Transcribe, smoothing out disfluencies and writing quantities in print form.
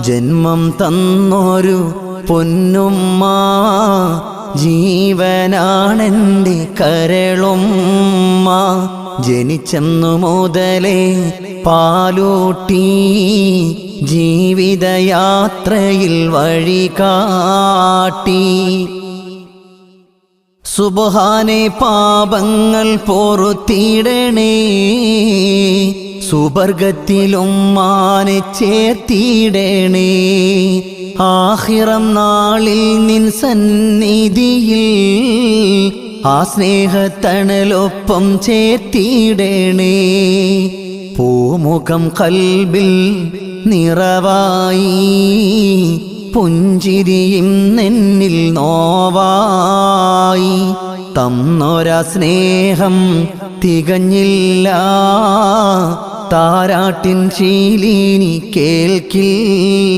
ജന്മം തന്നൊരു പൊന്നുമ്മ, ജീവനാണെൻ്റെ കരളുമ്മ. ജനിച്ചെന്നു മുതലേ പാലൂട്ടി ജീവിതയാത്രയിൽ വഴി കാട്ടി. സുബ്ഹാനേ പാപങ്ങൾ പൊറുത്തിടണേ, സുബർഗത്തിലുമ്മാനെ ചേർത്തിടണേ. ആഖിറം നാളിൽ നിൻ സന്നിധിയിൽ ആ സ്നേഹത്തണലൊപ്പം ചേർത്തിടണേ. പൂമുഖം കൽബിൽ നിറവായി, പുഞ്ചിരിയും നെന്നിൽ നോവായി. തന്നൊര സ്നേഹം തികഞ്ഞില്ല, താരാട്ടിൻ ശീലിനി കേൾക്കില്ല.